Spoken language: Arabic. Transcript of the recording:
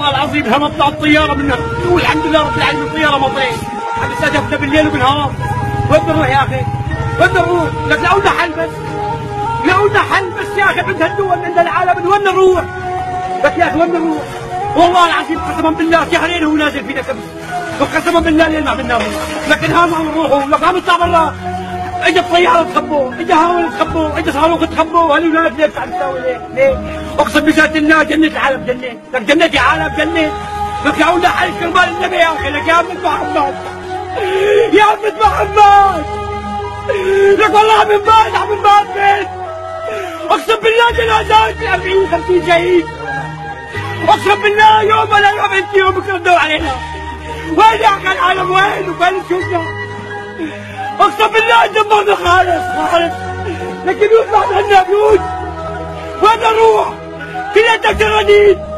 والله العظيم هبطنا الطياره من والحمد لله رب العالمين الطياره مطرين. احنا استهدفنا بالليل وبالنهار. وين نروح يا اخي؟ وين نروح؟ لك لقوا حل بس. لقوا حل بس يا اخي عند هالدول عند العالم وين نروح؟ لك يا اخي وين نروح؟ والله العظيم قسما بالله شهرين هو نازل فينا كبس. وقسما بالله لين ما بدنا نروح. لكن ها ما نروحوا لك عم نطلع برا. اجى الطياره تخبوا، اجى هون تخبوا، اجى صاروخ تخبوا، هالولاد ليش عم تساوي ليه؟ اقسم بذات الله جنة العالم جنة، لك جنة العالم جنة، لك يا ولد حي كرمال النبي يا اخي، لك يا عم محمد، يا عم محمد، لك والله عم نبات بيت، اقسم بالله جنازات 40 50 شهيد، اقسم بالله يوم ولا يوم انت يوم بكردوا علينا، وين يا اخي العالم وين وين شفنا؟ اقسم بالله دمرنا خالص، لكن يطلع عنا بيوت، وين نروح؟ كليتك جرانين.